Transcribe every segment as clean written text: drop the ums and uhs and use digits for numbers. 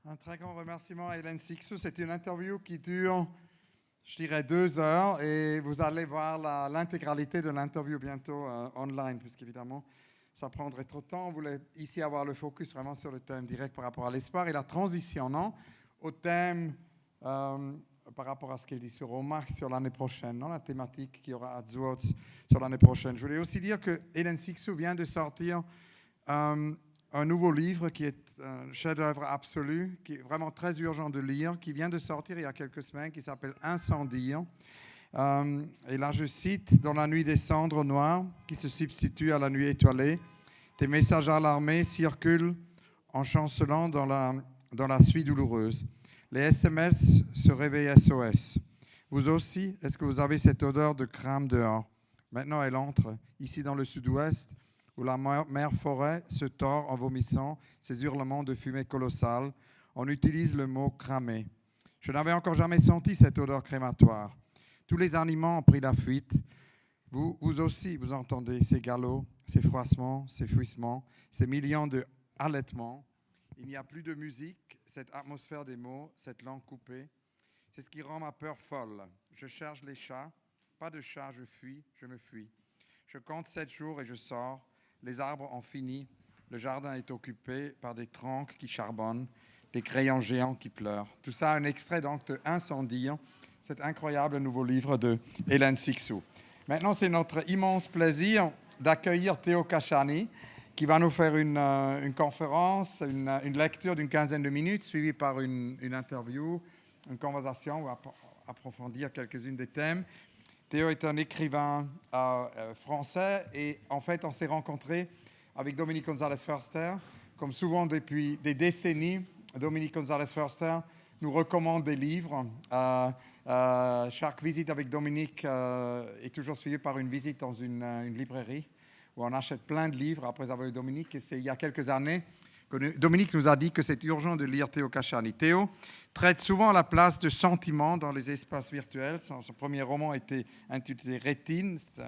Un très grand remerciement à Hélène Sixou. C'est une interview qui dure, je dirais, 2 heures et vous allez voir l'intégralité de l'interview bientôt online, puisqu'évidemment, ça prendrait trop de temps. On voulait ici avoir le focus vraiment sur le thème direct par rapport à l'espoir et la transition, non, au thème par rapport à ce qu'elle dit sur Omar sur l'année prochaine, non, la thématique qu'il y aura à Zwoz sur l'année prochaine. Je voulais aussi dire que Hélène Sixou vient de sortir un nouveau livre qui est un chef-d'œuvre absolu, qui est vraiment très urgent de lire, qui vient de sortir il y a quelques semaines, qui s'appelle Incendie. Et là, je cite, « Dans la nuit des cendres noires, qui se substitue à la nuit étoilée, tes messages alarmés circulent en chancelant dans la suie douloureuse. Les SMS se réveillent SOS. Vous aussi, est-ce que vous avez cette odeur de crame dehors? Maintenant, elle entre ici dans le sud-ouest, où la mer forêt se tord en vomissant ses hurlements de fumée colossale. On utilise le mot cramé. Je n'avais encore jamais senti cette odeur crématoire. Tous les aliments ont pris la fuite. Vous aussi, vous entendez ces galops, ces froissements, ces fuissements, ces millions de halètements. Il n'y a plus de musique, cette atmosphère des mots, cette langue coupée. C'est ce qui rend ma peur folle. Je cherche les chats. Pas de chat, je fuis, je me fuis. Je compte 7 jours et je sors. Les arbres ont fini. Le jardin est occupé par des troncs qui charbonnent, des crayons géants qui pleurent. Tout ça, un extrait donc de Incendie, cet incroyable nouveau livre de Hélène Sixou. Maintenant, c'est notre immense plaisir d'accueillir Théo Kashani, qui va nous faire une conférence, une lecture d'une quinzaine de minutes, suivie par une interview, une conversation où approfondir quelques-unes des thèmes. Théo est un écrivain français et en fait, on s'est rencontrés avec Dominique Gonzalez-Förster. Comme souvent depuis des décennies, Dominique Gonzalez-Förster nous recommande des livres. Chaque visite avec Dominique est toujours suivie par une visite dans une librairie où on achète plein de livres après avoir eu Dominique. Et c'est il y a quelques années que Dominique nous a dit que c'est urgent de lire Théo Kashani. Théo traite souvent la place de sentiments dans les espaces virtuels. Son premier roman était intitulé Rétine, c'est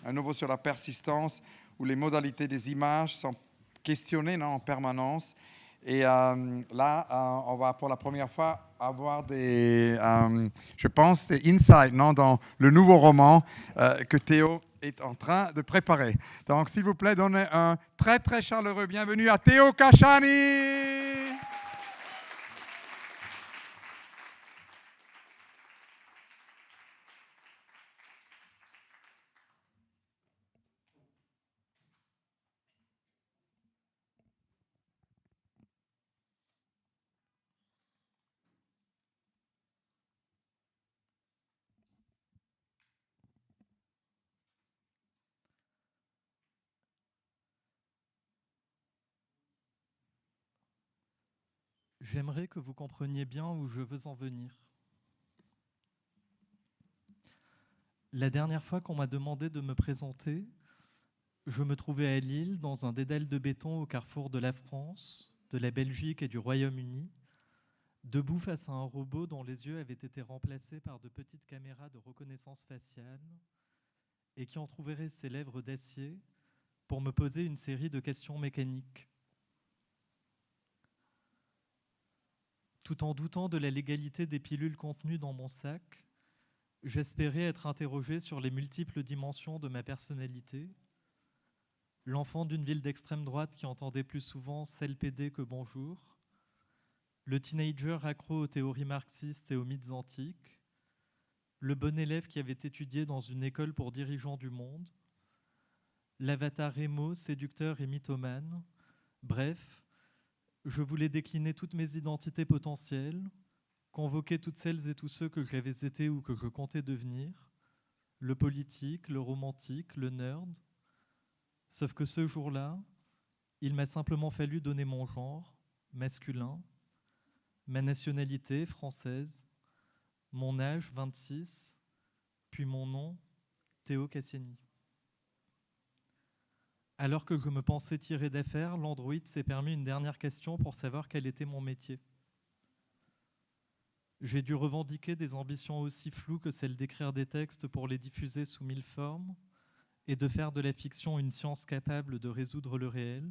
un nouveau sur la persistance, où les modalités des images sont questionnées en permanence. Et là, on va pour la première fois avoir je pense, des insights dans le nouveau roman que Théo est en train de préparer. Donc, s'il vous plaît, donnez un très, très chaleureux bienvenue à Théo Kashani. J'aimerais que vous compreniez bien où je veux en venir. La dernière fois qu'on m'a demandé de me présenter, je me trouvais à Lille, dans un dédale de béton au carrefour de la France, de la Belgique et du Royaume-Uni, debout face à un robot dont les yeux avaient été remplacés par de petites caméras de reconnaissance faciale et qui entrouvrait ses lèvres d'acier pour me poser une série de questions mécaniques. Tout en doutant de la légalité des pilules contenues dans mon sac, j'espérais être interrogé sur les multiples dimensions de ma personnalité, l'enfant d'une ville d'extrême droite qui entendait plus souvent « celle PD » que « bonjour », le teenager accro aux théories marxistes et aux mythes antiques, le bon élève qui avait étudié dans une école pour dirigeants du monde, l'avatar émo, séducteur et mythomane, bref, je voulais décliner toutes mes identités potentielles, convoquer toutes celles et tous ceux que j'avais été ou que je comptais devenir, le politique, le romantique, le nerd. Sauf que ce jour-là, il m'a simplement fallu donner mon genre, masculin, ma nationalité, française, mon âge, 26, puis mon nom, Théo Cassiani. Alors que je me pensais tiré d'affaire, l'androïde s'est permis une dernière question pour savoir quel était mon métier. J'ai dû revendiquer des ambitions aussi floues que celles d'écrire des textes pour les diffuser sous 1000 formes et de faire de la fiction une science capable de résoudre le réel.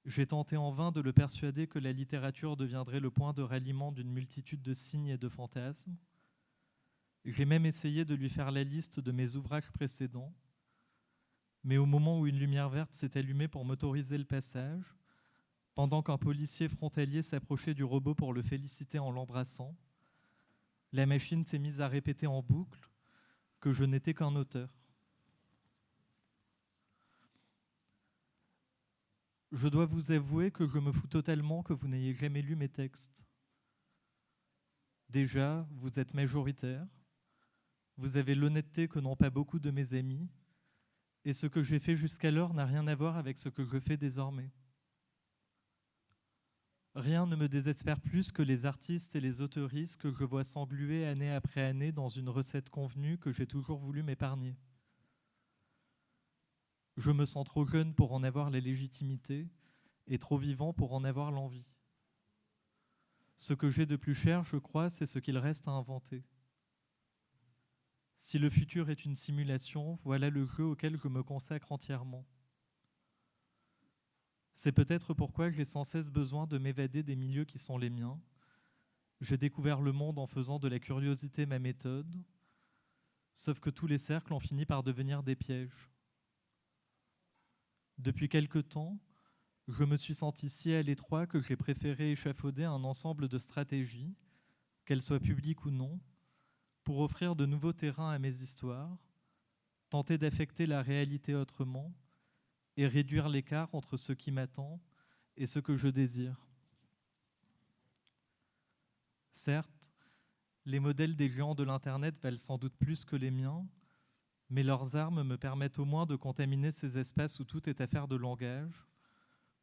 J'ai tenté en vain de le persuader que la littérature deviendrait le point de ralliement d'une multitude de signes et de fantasmes. J'ai même essayé de lui faire la liste de mes ouvrages précédents, mais au moment où une lumière verte s'est allumée pour m'autoriser le passage, pendant qu'un policier frontalier s'approchait du robot pour le féliciter en l'embrassant, la machine s'est mise à répéter en boucle que je n'étais qu'un auteur. Je dois vous avouer que je me fous totalement que vous n'ayez jamais lu mes textes. Déjà, vous êtes majoritaire, vous avez l'honnêteté que n'ont pas beaucoup de mes amis, et ce que j'ai fait jusqu'alors n'a rien à voir avec ce que je fais désormais. Rien ne me désespère plus que les artistes et les auteuristes que je vois s'engluer année après année dans une recette convenue que j'ai toujours voulu m'épargner. Je me sens trop jeune pour en avoir la légitimité et trop vivant pour en avoir l'envie. Ce que j'ai de plus cher, je crois, c'est ce qu'il reste à inventer. Si le futur est une simulation, voilà le jeu auquel je me consacre entièrement. C'est peut-être pourquoi j'ai sans cesse besoin de m'évader des milieux qui sont les miens. J'ai découvert le monde en faisant de la curiosité ma méthode, sauf que tous les cercles ont fini par devenir des pièges. Depuis quelque temps, je me suis senti si à l'étroit que j'ai préféré échafauder un ensemble de stratégies, qu'elles soient publiques ou non, pour offrir de nouveaux terrains à mes histoires, tenter d'affecter la réalité autrement et réduire l'écart entre ce qui m'attend et ce que je désire. Certes, les modèles des géants de l'Internet valent sans doute plus que les miens, mais leurs armes me permettent au moins de contaminer ces espaces où tout est affaire de langage,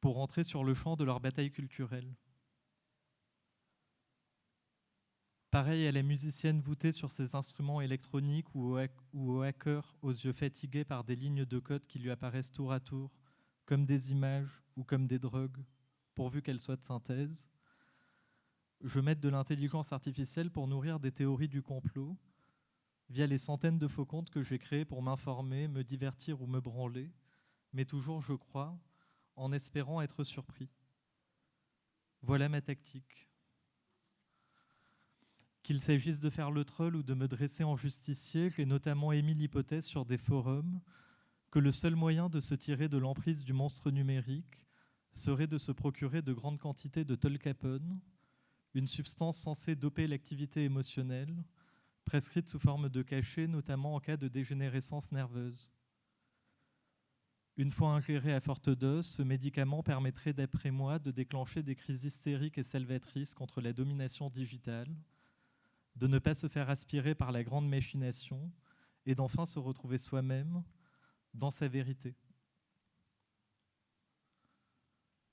pour entrer sur le champ de leur bataille culturelle. Pareil à la musicienne voûtée sur ses instruments électroniques ou au hacker aux yeux fatigués par des lignes de code qui lui apparaissent tour à tour, comme des images ou comme des drogues, pourvu qu'elles soient de synthèse, je m'aide de l'intelligence artificielle pour nourrir des théories du complot, via les centaines de faux comptes que j'ai créés pour m'informer, me divertir ou me branler, mais toujours, je crois, en espérant être surpris. Voilà ma tactique. Qu'il s'agisse de faire le troll ou de me dresser en justicier, j'ai notamment émis l'hypothèse sur des forums que le seul moyen de se tirer de l'emprise du monstre numérique serait de se procurer de grandes quantités de tolcapone, une substance censée doper l'activité émotionnelle, prescrite sous forme de cachet, notamment en cas de dégénérescence nerveuse. Une fois ingéré à forte dose, ce médicament permettrait, d'après moi, de déclencher des crises hystériques et salvatrices contre la domination digitale, de ne pas se faire aspirer par la grande machination et d'enfin se retrouver soi-même dans sa vérité.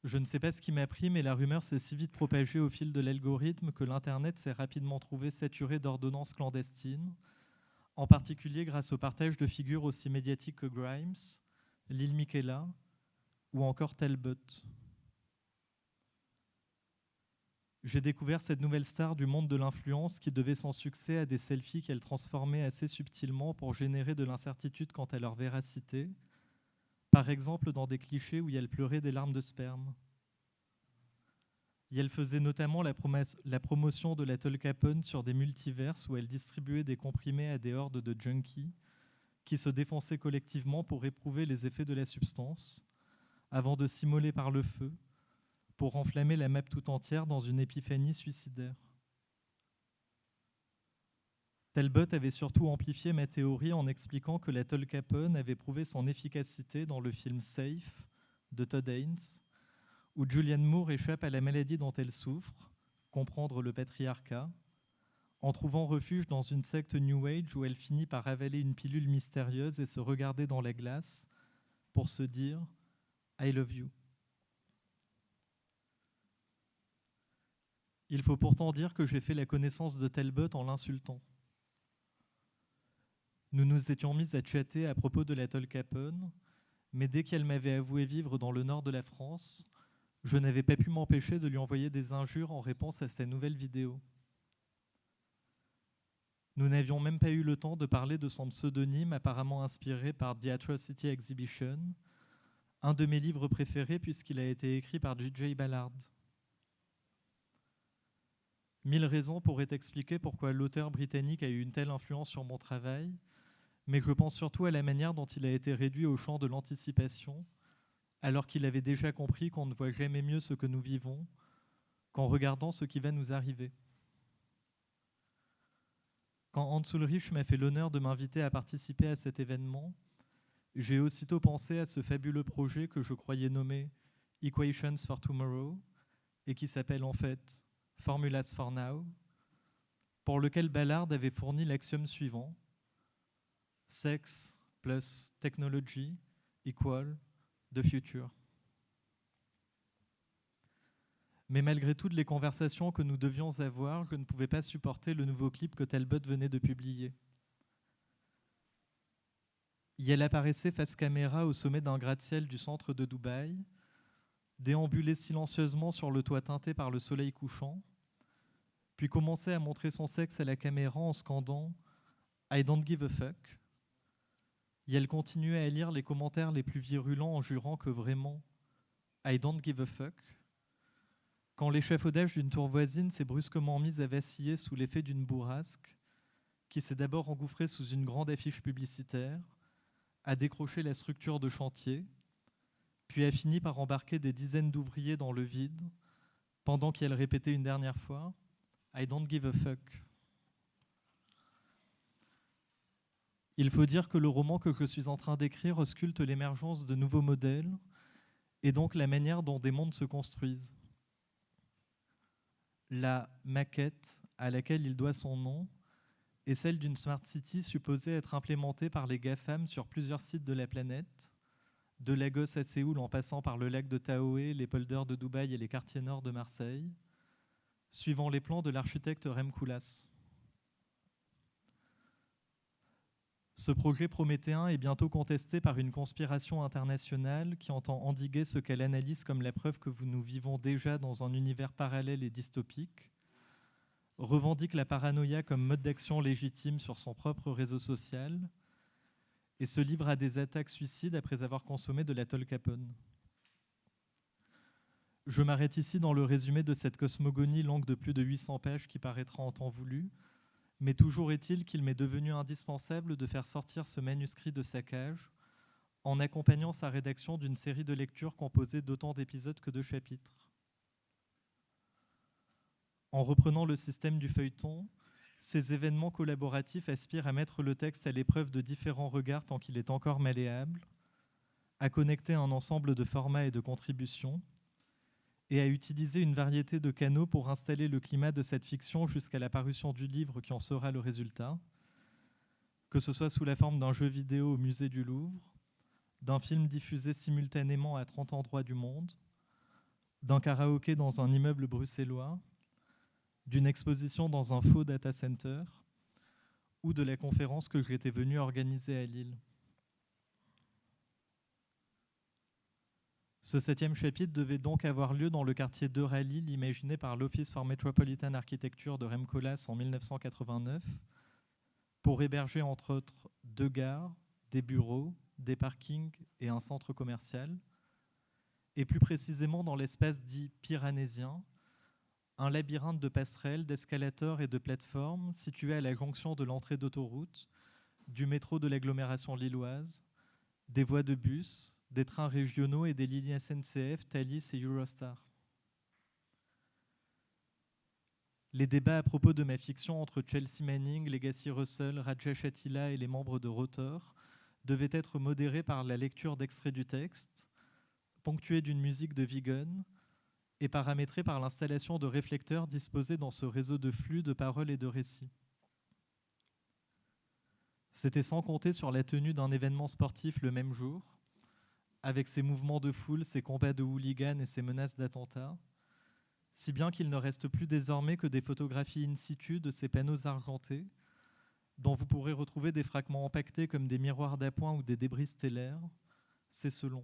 Je ne sais pas ce qui m'a pris, mais la rumeur s'est si vite propagée au fil de l'algorithme que l'Internet s'est rapidement trouvé saturé d'ordonnances clandestines, en particulier grâce au partage de figures aussi médiatiques que Grimes, Lil Miquela ou encore Talbot. J'ai découvert cette nouvelle star du monde de l'influence qui devait son succès à des selfies qu'elle transformait assez subtilement pour générer de l'incertitude quant à leur véracité, par exemple dans des clichés où elle pleurait des larmes de sperme. Et elle faisait notamment la promotion de la tolcapone sur des multiverses où elle distribuait des comprimés à des hordes de junkies qui se défonçaient collectivement pour éprouver les effets de la substance, avant de s'immoler par le feu, pour enflammer la map tout entière dans une épiphanie suicidaire. Talbot avait surtout amplifié ma théorie en expliquant que la tolcapone avait prouvé son efficacité dans le film Safe de Todd Haynes, où Julianne Moore échappe à la maladie dont elle souffre, comprendre le patriarcat, en trouvant refuge dans une secte New Age où elle finit par avaler une pilule mystérieuse et se regarder dans la glace pour se dire « I love you ». Il faut pourtant dire que j'ai fait la connaissance de Talbot en l'insultant. Nous nous étions mis à chatter à propos de la tolcapone, mais dès qu'elle m'avait avoué vivre dans le nord de la France, je n'avais pas pu m'empêcher de lui envoyer des injures en réponse à sa nouvelle vidéo. Nous n'avions même pas eu le temps de parler de son pseudonyme apparemment inspiré par The Atrocity Exhibition, un de mes livres préférés puisqu'il a été écrit par J.J. Ballard. 1000 raisons pourraient expliquer pourquoi l'auteur britannique a eu une telle influence sur mon travail, mais je pense surtout à la manière dont il a été réduit au champ de l'anticipation, alors qu'il avait déjà compris qu'on ne voit jamais mieux ce que nous vivons qu'en regardant ce qui va nous arriver. Quand Hans Ulrich m'a fait l'honneur de m'inviter à participer à cet événement, j'ai aussitôt pensé à ce fabuleux projet que je croyais nommé Equations for Tomorrow et qui s'appelle en fait Formulas for Now, pour lequel Ballard avait fourni l'axiome suivant: Sex plus technology equal the future. Mais malgré toutes les conversations que nous devions avoir, je ne pouvais pas supporter le nouveau clip que Talbot venait de publier. Elle apparaissait face caméra au sommet d'un gratte-ciel du centre de Dubaï, déambulait silencieusement sur le toit teinté par le soleil couchant, puis commençait à montrer son sexe à la caméra en scandant « I don't give a fuck ». Et elle continuait à lire les commentaires les plus virulents en jurant que vraiment « I don't give a fuck ». Quand l'échafaudage d'une tour voisine s'est brusquement mise à vaciller sous l'effet d'une bourrasque, qui s'est d'abord engouffrée sous une grande affiche publicitaire, a décroché la structure de chantier, puis a fini par embarquer des dizaines d'ouvriers dans le vide, pendant qu'elle répétait une dernière fois « I don't give a fuck ». Il faut dire que le roman que je suis en train d'écrire ausculte l'émergence de nouveaux modèles, et donc la manière dont des mondes se construisent. La maquette à laquelle il doit son nom est celle d'une Smart City supposée être implémentée par les GAFAM sur plusieurs sites de la planète, de Lagos à Séoul en passant par le lac de Tahoe, les polders de Dubaï et les quartiers nord de Marseille, suivant les plans de l'architecte Rem Koolhaas. Ce projet prométhéen est bientôt contesté par une conspiration internationale qui entend endiguer ce qu'elle analyse comme la preuve que nous vivons déjà dans un univers parallèle et dystopique, revendique la paranoïa comme mode d'action légitime sur son propre réseau social et se livre à des attaques suicides après avoir consommé de la tolcapone. Je m'arrête ici dans le résumé de cette cosmogonie longue de plus de 800 pages qui paraîtra en temps voulu, mais toujours est-il qu'il m'est devenu indispensable de faire sortir ce manuscrit de sa cage en accompagnant sa rédaction d'une série de lectures composée d'autant d'épisodes que de chapitres. En reprenant le système du feuilleton, ces événements collaboratifs aspirent à mettre le texte à l'épreuve de différents regards tant qu'il est encore malléable, à connecter un ensemble de formats et de contributions, et à utiliser une variété de canaux pour installer le climat de cette fiction jusqu'à la parution du livre qui en sera le résultat, que ce soit sous la forme d'un jeu vidéo au musée du Louvre, d'un film diffusé simultanément à 30 endroits du monde, d'un karaoké dans un immeuble bruxellois, d'une exposition dans un faux data center ou de la conférence que j'étais venu organiser à Lille. Ce 7e chapitre devait donc avoir lieu dans le quartier d'Eure à Lille, imaginé par l'Office for Metropolitan Architecture de Rem Koolhaas en 1989, pour héberger entre autres 2 gares, des bureaux, des parkings et un centre commercial, et plus précisément dans l'espace dit pyranésien, un labyrinthe de passerelles, d'escalators et de plateformes situé à la jonction de l'entrée d'autoroute, du métro de l'agglomération lilloise, des voies de bus, des trains régionaux et des lignes SNCF, Thalys et Eurostar. Les débats à propos de ma fiction entre Chelsea Manning, Legacy Russell, Rajesh Attila et les membres de Rotor devaient être modérés par la lecture d'extraits du texte, ponctués d'une musique de Vigon et paramétrés par l'installation de réflecteurs disposés dans ce réseau de flux de paroles et de récits. C'était sans compter sur la tenue d'un événement sportif le même jour, avec ses mouvements de foule, ses combats de hooligans et ses menaces d'attentats, si bien qu'il ne reste plus désormais que des photographies in situ de ces panneaux argentés, dont vous pourrez retrouver des fragments empaquetés comme des miroirs d'appoint ou des débris stellaires, c'est selon.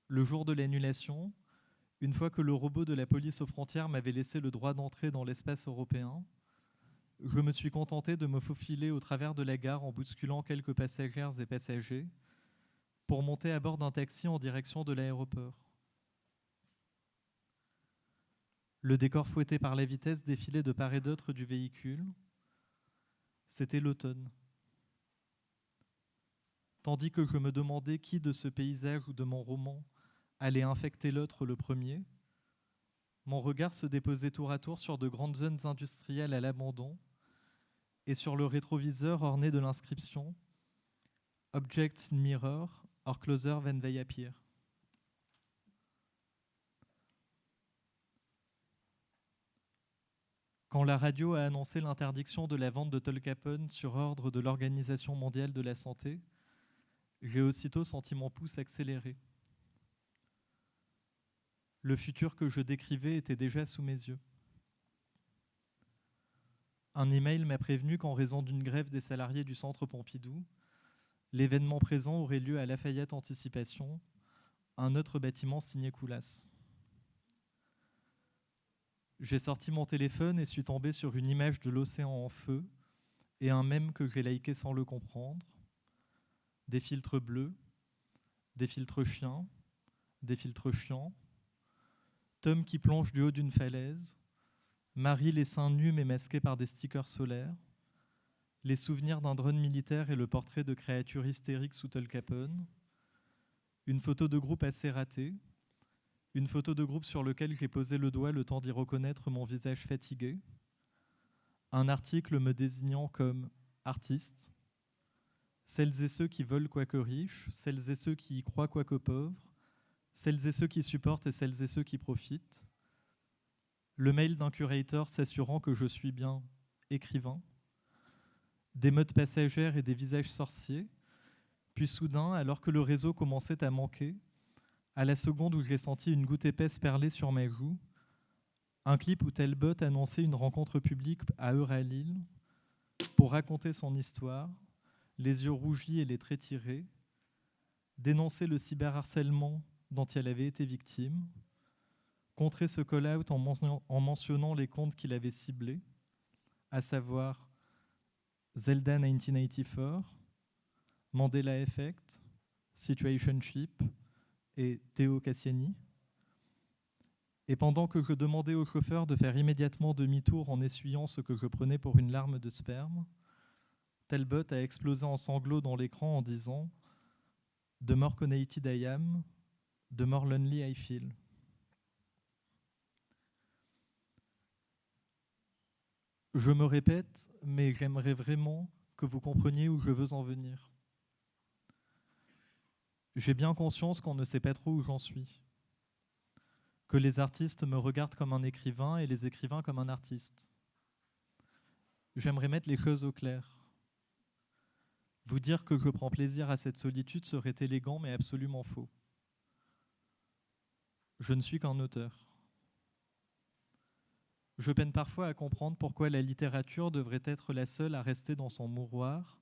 Le jour de l'annulation, une fois que le robot de la police aux frontières m'avait laissé le droit d'entrer dans l'espace européen, je me suis contenté de me faufiler au travers de la gare en bousculant quelques passagères et passagers, pour monter à bord d'un taxi en direction de l'aéroport. Le décor fouetté par la vitesse défilait de part et d'autre du véhicule. C'était l'automne. Tandis que je me demandais qui de ce paysage ou de mon roman allait infecter l'autre le premier, mon regard se déposait tour à tour sur de grandes zones industrielles à l'abandon et sur le rétroviseur orné de l'inscription « Objects in mirror or closer than they appear ». Quand la radio a annoncé l'interdiction de la vente de tolcapone sur ordre de l'Organisation mondiale de la santé, j'ai aussitôt senti mon pouce accélérer. Le futur que je décrivais était déjà sous mes yeux. Un email m'a prévenu qu'en raison d'une grève des salariés du Centre Pompidou, l'événement présent aurait lieu à Lafayette Anticipation, un autre bâtiment signé Coulas. J'ai sorti mon téléphone et suis tombé sur une image de l'océan en feu et un mème que j'ai liké sans le comprendre. Des filtres bleus, des filtres chiens, des filtres chiants, Tom qui plonge du haut d'une falaise, Marie les seins nus mais masqués par des stickers solaires, les souvenirs d'un drone militaire et le portrait de créatures hystériques sous tolcapone, une photo de groupe assez ratée, une photo de groupe sur lequel j'ai posé le doigt le temps d'y reconnaître mon visage fatigué, un article me désignant comme artiste, celles et ceux qui veulent quoique riches, celles et ceux qui y croient quoique pauvres, celles et ceux qui supportent et celles et ceux qui profitent, le mail d'un curator s'assurant que je suis bien écrivain, des modes passagères et des visages sorciers, puis soudain, alors que le réseau commençait à manquer, à la seconde où j'ai senti une goutte épaisse perler sur mes joues, un clip où Talbot annonçait une rencontre publique à Euralil pour raconter son histoire, les yeux rougis et les traits tirés, dénoncer le cyberharcèlement dont elle avait été victime, contrer ce call-out en mentionnant les comptes qu'il avait ciblés, à savoir Zelda 1984, Mandela Effect, Situationship et Théo Cassiani. Et pendant que je demandais au chauffeur de faire immédiatement demi-tour en essuyant ce que je prenais pour une larme de sperme, Talbot a explosé en sanglots dans l'écran en disant « The more connected I am, the more lonely I feel ». Je me répète, mais j'aimerais vraiment que vous compreniez où je veux en venir. J'ai bien conscience qu'on ne sait pas trop où j'en suis, que les artistes me regardent comme un écrivain et les écrivains comme un artiste. J'aimerais mettre les choses au clair. Vous dire que je prends plaisir à cette solitude serait élégant mais absolument faux. Je ne suis qu'un auteur. Je peine parfois à comprendre pourquoi la littérature devrait être la seule à rester dans son mouroir,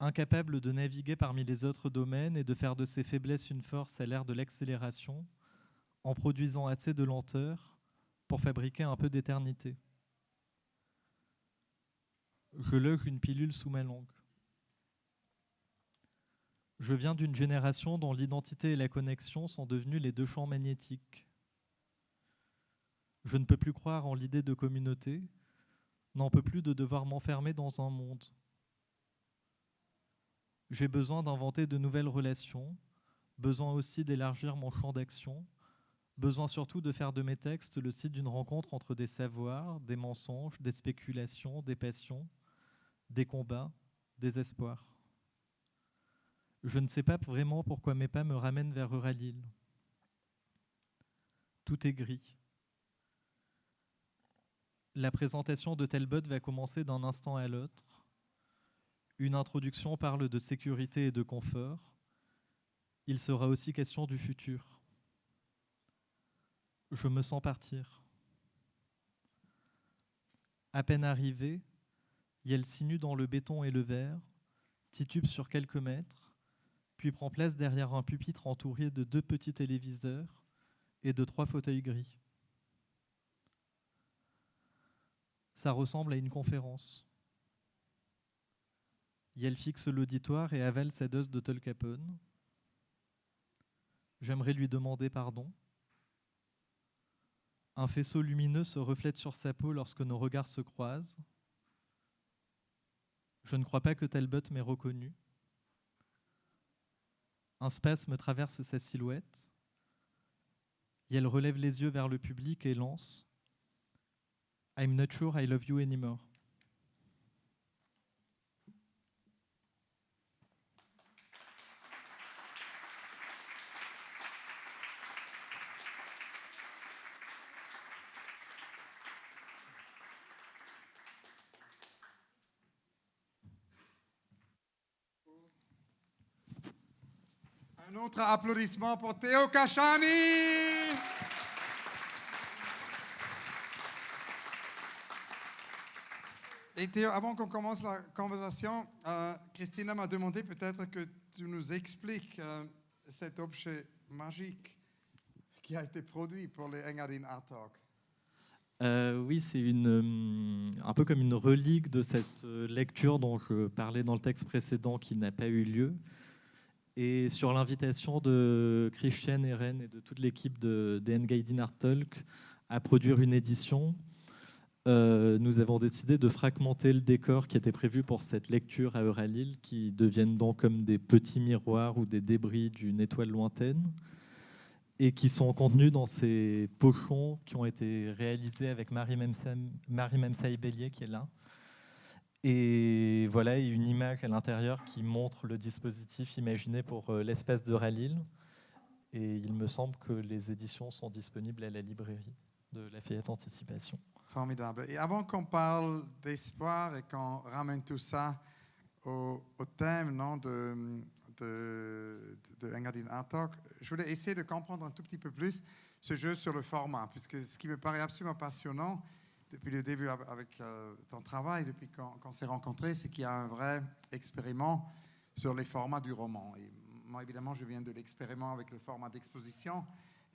incapable de naviguer parmi les autres domaines et de faire de ses faiblesses une force à l'ère de l'accélération, en produisant assez de lenteur pour fabriquer un peu d'éternité. Je loge une pilule sous ma langue. Je viens d'une génération dont l'identité et la connexion sont devenus les deux champs magnétiques. Je ne peux plus croire en l'idée de communauté, n'en peux plus de devoir m'enfermer dans un monde. J'ai besoin d'inventer de nouvelles relations, besoin aussi d'élargir mon champ d'action, besoin surtout de faire de mes textes le site d'une rencontre entre des savoirs, des mensonges, des spéculations, des passions, des combats, des espoirs. Je ne sais pas vraiment pourquoi mes pas me ramènent vers Euralil. Tout est gris. La présentation de Talbot va commencer d'un instant à l'autre. Une introduction parle de sécurité et de confort. Il sera aussi question du futur. Je me sens partir. À peine arrivé, Yel sinue dans le béton et le verre, titube sur quelques mètres, puis prend place derrière un pupitre entouré de 2 petits téléviseurs et de 3 fauteuils gris. Ça ressemble à une conférence. Yel fixe l'auditoire et avale sa dose de tolcapone. J'aimerais lui demander pardon. Un faisceau lumineux se reflète sur sa peau lorsque nos regards se croisent. Je ne crois pas que Talbot m'ait reconnu. Un spasme traverse sa silhouette. Et elle relève les yeux vers le public et lance « I'm not sure I love you anymore ». Un autre applaudissement pour Théo Kashani. Et Théo, avant qu'on commence la conversation, Christina m'a demandé peut-être que tu nous expliques cet objet magique qui a été produit pour les Engadine Art Talk. Oui, c'est un peu comme une relique de cette lecture dont je parlais dans le texte précédent qui n'a pas eu lieu. Et sur l'invitation de Christian Eren et de toute l'équipe des Engadine Art Talk à produire une édition, nous avons décidé de fragmenter le décor qui était prévu pour cette lecture à Euralil, qui deviennent donc comme des petits miroirs ou des débris d'une étoile lointaine, et qui sont contenus dans ces pochons qui ont été réalisés avec Marie Memsaï Bélier, qui est là. Et voilà, il y a une image à l'intérieur qui montre le dispositif imaginé pour l'espace d'Euralil. Et il me semble que les éditions sont disponibles à la librairie de Lafayette Anticipation. Formidable. Et avant qu'on parle d'espoir et qu'on ramène tout ça au thème non, de Engadine Art Talk, je voulais essayer de comprendre un tout petit peu plus ce jeu sur le format, puisque ce qui me paraît absolument passionnant depuis le début avec ton travail, depuis qu'on s'est rencontrés, c'est qu'il y a un vrai expériment sur les formats du roman. Et moi, évidemment, je viens de l'expériment avec le format d'exposition.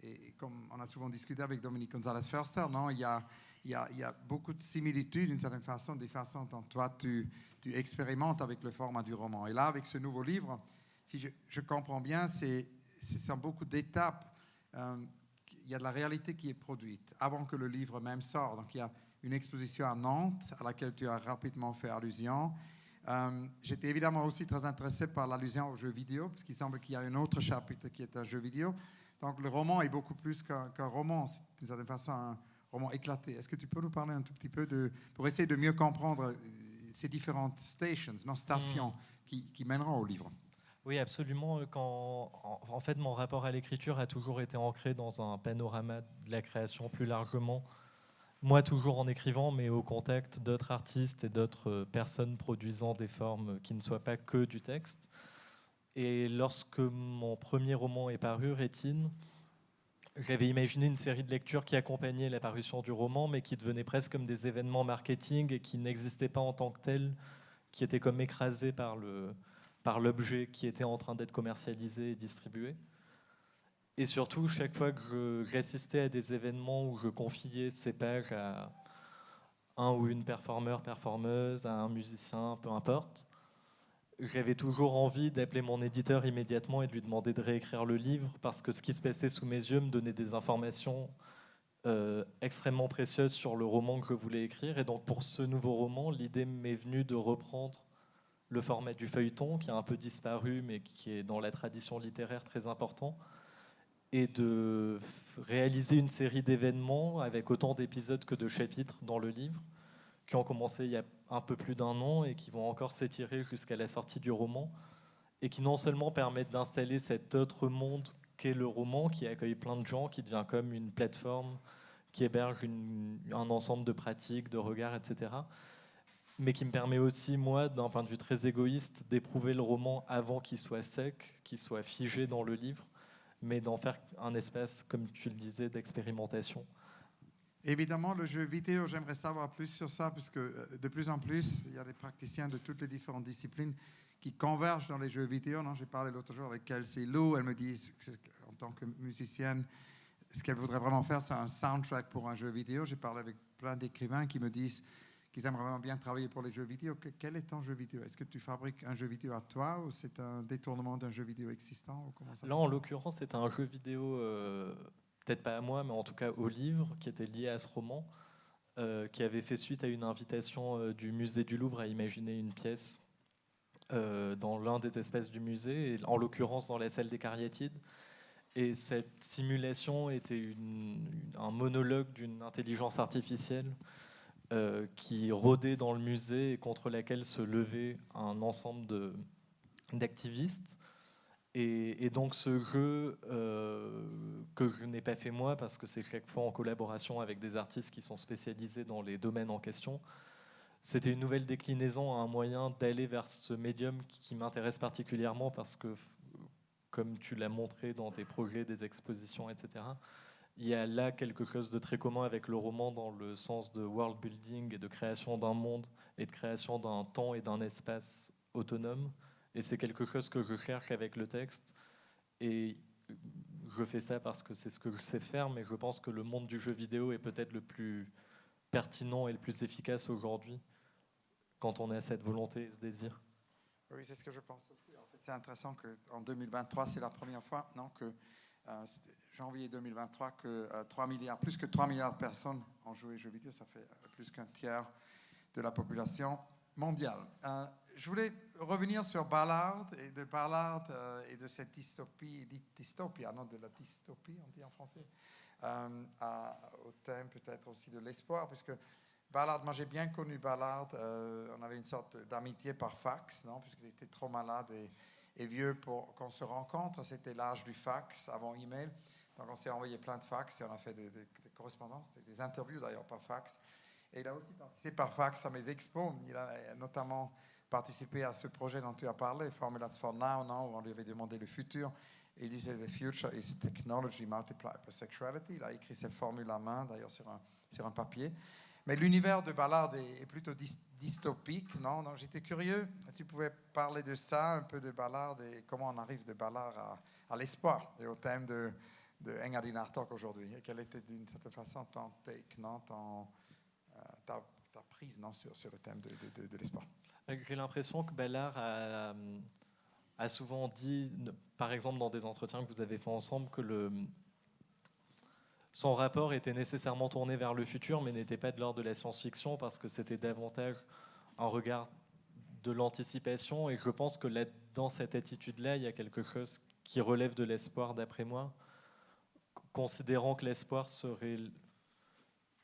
Et comme on a souvent discuté avec Dominique Gonzalez-Förster, non, il y a beaucoup de similitudes, d'une certaine façon, des façons dont toi, tu expérimentes avec le format du roman. Et là, avec ce nouveau livre, si je comprends bien, c'est beaucoup d'étapes. Il y a de la réalité qui est produite avant que le livre même sorte. Donc, il y a une exposition à Nantes à laquelle tu as rapidement fait allusion. J'étais évidemment aussi très intéressé par l'allusion aux jeux vidéo, parce qu'il semble qu'il y a un autre chapitre qui est un jeu vidéo. Donc, le roman est beaucoup plus qu'un roman. C'est d'une certaine façon un roman éclaté. Est-ce que tu peux nous parler un tout petit peu pour essayer de mieux comprendre ces différentes stations qui mèneront au livre? Oui, absolument. En fait, mon rapport à l'écriture a toujours été ancré dans un panorama de la création plus largement. Moi, toujours en écrivant, mais au contact d'autres artistes et d'autres personnes produisant des formes qui ne soient pas que du texte. Et lorsque mon premier roman est paru, Rétine, j'avais imaginé une série de lectures qui accompagnaient la parution du roman, mais qui devenaient presque comme des événements marketing et qui n'existaient pas en tant que tels, qui étaient comme écrasés par l'objet qui était en train d'être commercialisé et distribué. Et surtout, chaque fois que j'assistais à des événements où je confiais ces pages à un ou une performeuse, à un musicien, peu importe, j'avais toujours envie d'appeler mon éditeur immédiatement et de lui demander de réécrire le livre, parce que ce qui se passait sous mes yeux me donnait des informations extrêmement précieuses sur le roman que je voulais écrire. Et donc pour ce nouveau roman, l'idée m'est venue de reprendre le format du feuilleton, qui a un peu disparu, mais qui est dans la tradition littéraire très important, et de réaliser une série d'événements avec autant d'épisodes que de chapitres dans le livre, qui ont commencé il y a un peu plus d'un an et qui vont encore s'étirer jusqu'à la sortie du roman, et qui non seulement permettent d'installer cet autre monde qu'est le roman, qui accueille plein de gens, qui devient comme une plateforme qui héberge un ensemble de pratiques, de regards, etc., mais qui me permet aussi, moi, d'un point de vue très égoïste, d'éprouver le roman avant qu'il soit sec, qu'il soit figé dans le livre, mais d'en faire un espace, comme tu le disais, d'expérimentation. Évidemment, le jeu vidéo, j'aimerais savoir plus sur ça, puisque de plus en plus, il y a des praticiens de toutes les différentes disciplines qui convergent dans les jeux vidéo. J'ai parlé l'autre jour avec Kelsey Lou, elle me dit, en tant que musicienne, ce qu'elle voudrait vraiment faire, c'est un soundtrack pour un jeu vidéo. J'ai parlé avec plein d'écrivains qui me disent qu'ils aimeraient vraiment bien travailler pour les jeux vidéo. Quel est ton jeu vidéo? Est-ce que tu fabriques un jeu vidéo à toi ou c'est un détournement d'un jeu vidéo existant ou comment ça Là, en fonctionne? l'occurrence, c'était un jeu vidéo, peut-être pas à moi, mais en tout cas au livre, qui était lié à ce roman, qui avait fait suite à une invitation du musée du Louvre à imaginer une pièce dans l'un des espaces du musée, et en l'occurrence dans la salle des Cariatides. Et cette simulation était un monologue d'une intelligence artificielle qui rôdait dans le musée et contre laquelle se levait un ensemble d'activistes. Et donc ce jeu, que je n'ai pas fait moi, parce que c'est chaque fois en collaboration avec des artistes qui sont spécialisés dans les domaines en question, c'était une nouvelle déclinaison, un moyen d'aller vers ce médium qui m'intéresse particulièrement, parce que, comme tu l'as montré dans tes projets, des expositions, etc., il y a là quelque chose de très commun avec le roman dans le sens de world building et de création d'un monde et de création d'un temps et d'un espace autonome. Et c'est quelque chose que je cherche avec le texte. Et je fais ça parce que c'est ce que je sais faire, mais je pense que le monde du jeu vidéo est peut-être le plus pertinent et le plus efficace aujourd'hui quand on a cette volonté et ce désir. Oui, c'est ce que je pense aussi. En fait, c'est intéressant qu'en 2023, c'est la première fois, non, que janvier 2023, que 3 milliards, plus que 3 milliards de personnes ont joué aux jeux vidéo. Ça fait plus qu'un tiers de la population mondiale. Je voulais revenir sur Ballard et de cette dystopie, non, de la dystopie, on dit en français, au thème peut-être aussi de l'espoir, puisque Ballard, moi j'ai bien connu Ballard, on avait une sorte d'amitié par fax, non, puisqu'il était trop malade et vieux pour qu'on se rencontre. C'était l'âge du fax avant email, donc on s'est envoyé plein de fax et on a fait des correspondances, des interviews d'ailleurs par fax. Et il a aussi participé par fax à mes expos. Il a notamment participé à ce projet dont tu as parlé, Formulas for Now, non, où on lui avait demandé le futur. Et il disait The future is technology multiplied by sexuality. Il a écrit cette formule à main, d'ailleurs sur un papier. Mais l'univers de Ballard est plutôt dystopique, non? Donc j'étais curieux si tu pouvais parler de ça, un peu de Ballard et comment on arrive de Ballard à l'espoir et au thème de Engadine Art Talk aujourd'hui. Et quelle était d'une certaine façon ton take, non? Ta prise, non, sur le thème de l'espoir. J'ai l'impression que Ballard a souvent dit, par exemple dans des entretiens que vous avez fait ensemble, que son rapport était nécessairement tourné vers le futur, mais n'était pas de l'ordre de la science-fiction, parce que c'était davantage un regard de l'anticipation. Et je pense que là, dans cette attitude-là, il y a quelque chose qui relève de l'espoir, d'après moi, considérant que l'espoir serait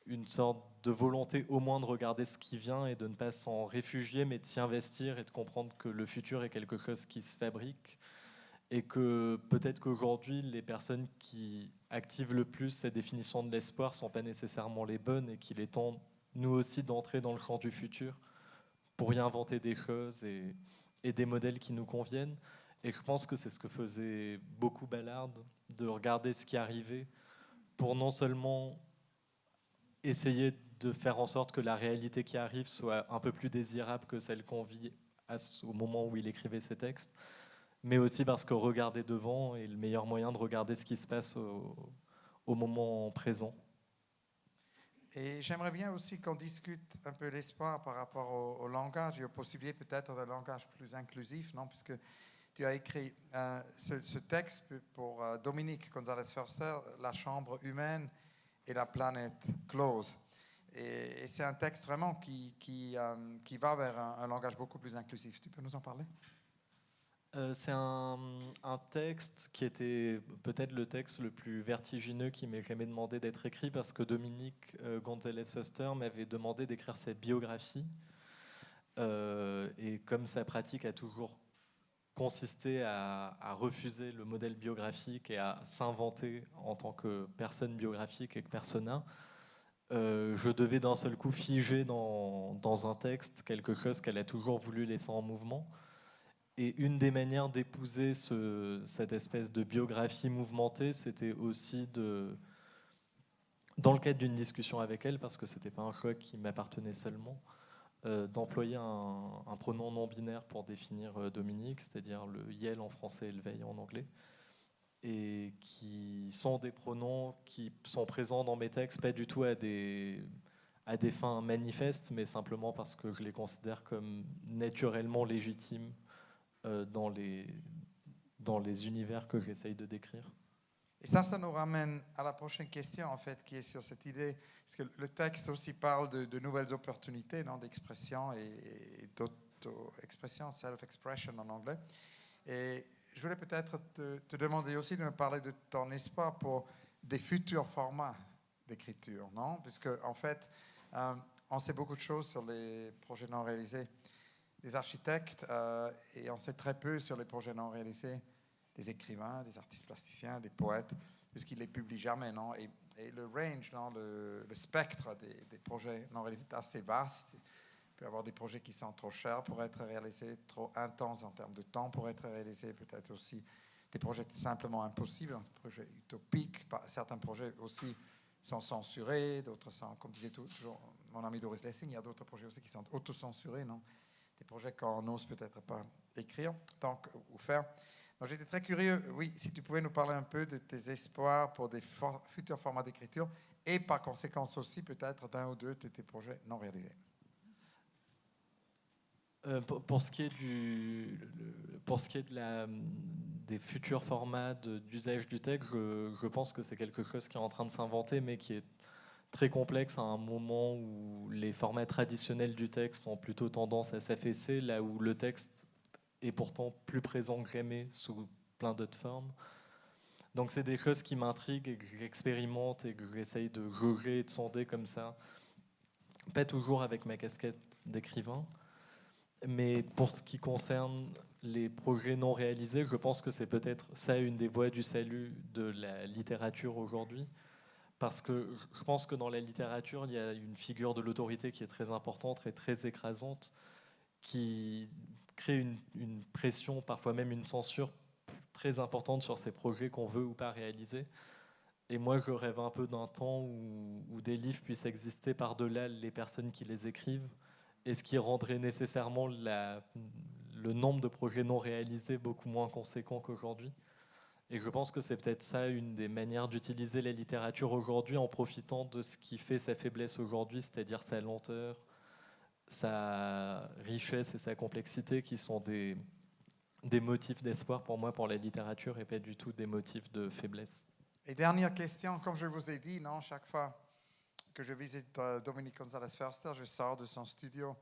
une sorte de volonté au moins de regarder ce qui vient et de ne pas s'en réfugier, mais de s'y investir et de comprendre que le futur est quelque chose qui se fabrique, et que peut-être qu'aujourd'hui, les personnes qui activent le plus cette définition de l'espoir ne sont pas nécessairement les bonnes, et qu'il est temps, nous aussi, d'entrer dans le champ du futur pour y inventer des choses et des modèles qui nous conviennent. Et je pense que c'est ce que faisait beaucoup Ballard, de regarder ce qui arrivait pour non seulement essayer de faire en sorte que la réalité qui arrive soit un peu plus désirable que celle qu'on vit au moment où il écrivait ses textes, mais aussi parce que regarder devant est le meilleur moyen de regarder ce qui se passe au moment présent. Et j'aimerais bien aussi qu'on discute un peu l'espoir par rapport au langage et aux possibilités peut-être d'un langage plus inclusif, non? Puisque tu as écrit ce texte pour Dominique Gonzalez-Förster, La chambre humaine et la planète close. Et c'est un texte vraiment qui va vers un langage beaucoup plus inclusif. Tu peux nous en parler? C'est un texte qui était peut-être le texte le plus vertigineux qui m'ait jamais demandé d'être écrit, parce que Dominique Gonzalez-Förster m'avait demandé d'écrire sa biographie. Et comme sa pratique a toujours consisté à refuser le modèle biographique et à s'inventer en tant que personne biographique et que persona, je devais d'un seul coup figer dans un texte quelque chose qu'elle a toujours voulu laisser en mouvement. Et une des manières d'épouser cette espèce de biographie mouvementée, c'était aussi dans le cadre d'une discussion avec elle, parce que c'était pas un choix qui m'appartenait seulement, d'employer un pronom non binaire pour définir Dominique, c'est-à-dire le Yel en français et le Veille en anglais, et qui sont des pronoms qui sont présents dans mes textes, pas du tout à des à des fins manifestes, mais simplement parce que je les considère comme naturellement légitimes dans les univers que j'essaye de décrire. Et ça nous ramène à la prochaine question, en fait, qui est sur cette idée, parce que le texte aussi parle de nouvelles opportunités, non, d'expression et d'auto-expression, self-expression en anglais. Et je voulais peut-être te demander aussi de me parler de ton espoir pour des futurs formats d'écriture, non? Puisque, en fait, on sait beaucoup de choses sur les projets non réalisés. Les architectes, et on sait très peu sur les projets non réalisés des écrivains, des artistes plasticiens, des poètes, puisqu'ils ne les publient jamais, non? Et le range, non, le spectre des projets non réalisés est assez vaste. Il peut y avoir des projets qui sont trop chers pour être réalisés, trop intenses en termes de temps pour être réalisés, peut-être aussi des projets simplement impossibles, des projets utopiques. Certains projets aussi sont censurés, d'autres sont, comme disait toujours mon ami Doris Lessing, il y a d'autres projets aussi qui sont autocensurés, non? Des projets qu'on n'ose peut-être pas écrire ou faire. Donc j'étais très curieux, oui, si tu pouvais nous parler un peu de tes espoirs pour des futurs formats d'écriture et par conséquent aussi peut-être d'un ou deux de tes projets non réalisés. Pour ce qui est des futurs formats d'usage du texte, je pense que c'est quelque chose qui est en train de s'inventer, mais qui est très complexe à un moment où les formats traditionnels du texte ont plutôt tendance à s'affaisser, là où le texte est pourtant plus présent que jamais sous plein d'autres formes. Donc c'est des choses qui m'intriguent et que j'expérimente et que j'essaye de jauger et de sonder comme ça. Pas toujours avec ma casquette d'écrivain, mais pour ce qui concerne les projets non réalisés, je pense que c'est peut-être ça une des voies du salut de la littérature aujourd'hui. Parce que je pense que dans la littérature, il y a une figure de l'autorité qui est très importante et très écrasante, qui crée une pression, parfois même une censure très importante sur ces projets qu'on veut ou pas réaliser. Et moi, je rêve un peu d'un temps où des livres puissent exister par-delà les personnes qui les écrivent, et ce qui rendrait nécessairement le nombre de projets non réalisés beaucoup moins conséquent qu'aujourd'hui. Et je pense que c'est peut-être ça une des manières d'utiliser la littérature aujourd'hui, en profitant de ce qui fait sa faiblesse aujourd'hui, c'est-à-dire sa lenteur, sa richesse et sa complexité, qui sont des motifs d'espoir pour moi pour la littérature et pas du tout des motifs de faiblesse. Et dernière question, comme je vous ai dit, non, chaque fois que je visite Dominique Gonzalez-Förster, je sors de son studio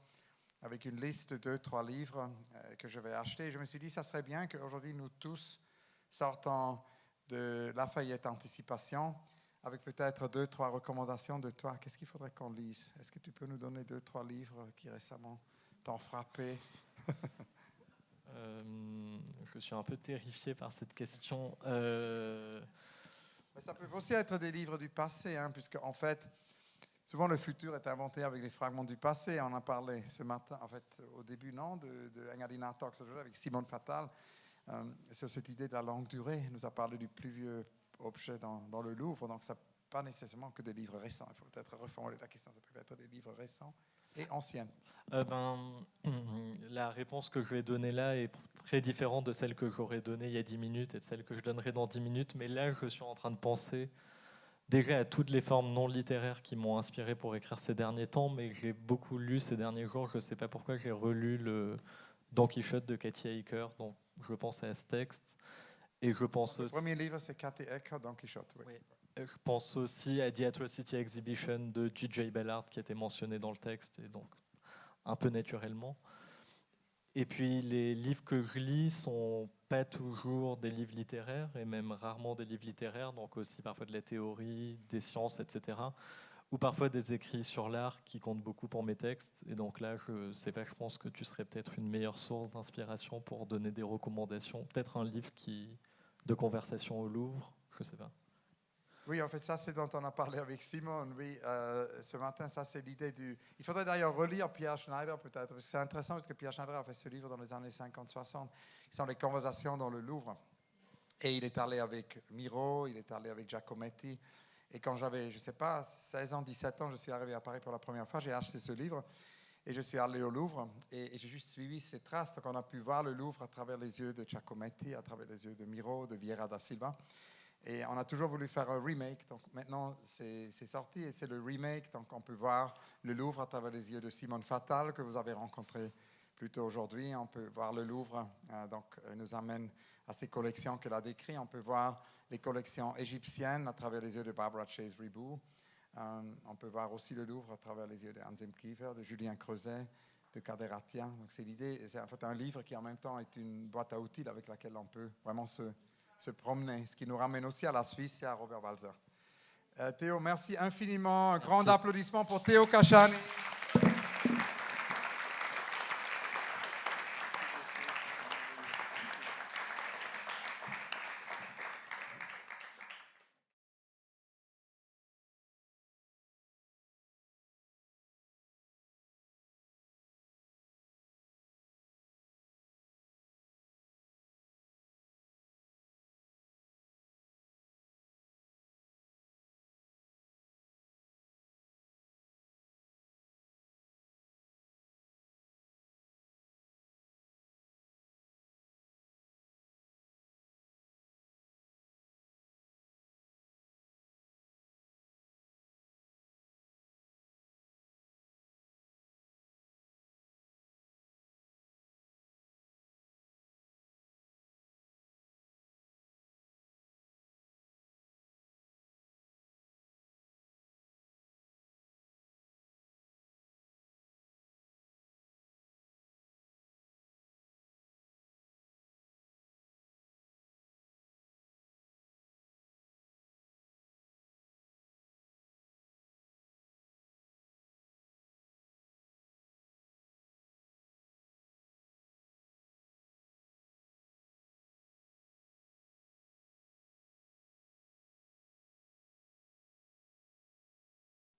avec une liste de 2-3 livres que je vais acheter. Et je me suis dit, ça serait bien qu'aujourd'hui nous tous sortons de Lafayette Anticipation avec peut-être 2-3 recommandations de toi. Qu'est-ce qu'il faudrait qu'on lise? Est-ce que tu peux nous donner 2-3 livres qui récemment t'ont frappé? Je suis un peu terrifié par cette question. Mais ça peut aussi être des livres du passé, hein, puisque en fait, souvent le futur est inventé avec des fragments du passé. On en a parlé ce matin, en fait, au début, non, de Engadina Talks avec Simone Fatal, sur cette idée de la longue durée. Elle nous a parlé du plus vieux objet dans le Louvre, donc ça pas nécessairement que des livres récents. Il faut peut-être reformuler la question, ça peut être des livres récents et anciens. La réponse que je vais donner là est très différente de celle que j'aurais donnée il y a 10 minutes et de celle que je donnerai dans 10 minutes, mais là je suis en train de penser déjà à toutes les formes non littéraires qui m'ont inspiré pour écrire ces derniers temps, mais j'ai beaucoup lu ces derniers jours, je ne sais pas pourquoi, j'ai relu le Don Quichotte de Katy Heiker, donc je pense à ce texte. Et je pense Le aussi... premier livre, c'est Katy Heiker, Don Quichotte. Oui. Oui. Je pense aussi à The Atrocity Exhibition de J.J. Ballard qui était mentionné dans le texte, et donc un peu naturellement. Et puis les livres que je lis sont pas toujours des livres littéraires, et même rarement des livres littéraires, donc aussi parfois de la théorie, des sciences, etc. Ou parfois des écrits sur l'art qui comptent beaucoup pour mes textes. Et donc là, je sais pas, je pense que tu serais peut-être une meilleure source d'inspiration pour donner des recommandations. Peut-être un livre de conversation au Louvre, je sais pas. Oui, en fait, ça, c'est dont on a parlé avec Simone. Oui, ce matin, ça, c'est l'idée du... Il faudrait d'ailleurs relire Pierre Schneider, peut-être, parce que c'est intéressant, parce que Pierre Schneider a fait ce livre dans les années 50-60, qui sont les conversations dans le Louvre. Et il est allé avec Miro, il est allé avec Giacometti. Et quand j'avais, je ne sais pas, 16 ans, 17 ans, je suis arrivé à Paris pour la première fois, j'ai acheté ce livre, et je suis allé au Louvre, et j'ai juste suivi ces traces. Donc, on a pu voir le Louvre à travers les yeux de Giacometti, à travers les yeux de Miro, de Vieira da Silva. Et on a toujours voulu faire un remake, donc maintenant c'est sorti et c'est le remake. Donc on peut voir le Louvre à travers les yeux de Simone Fattal que vous avez rencontré plus tôt aujourd'hui. On peut voir le Louvre, nous amène à ces collections qu'elle a décrites. On peut voir les collections égyptiennes à travers les yeux de Barbara Chase Ribou. On peut voir aussi le Louvre à travers les yeux de Anselm Kiefer, de Julien Creuset, de Kader Attia. Donc c'est l'idée, c'est en fait un livre qui en même temps est une boîte à outils avec laquelle on peut vraiment se promener, ce qui nous ramène aussi à la Suisse et à Robert Walser. Théo, merci infiniment. Un grand applaudissement pour Théo Kashani.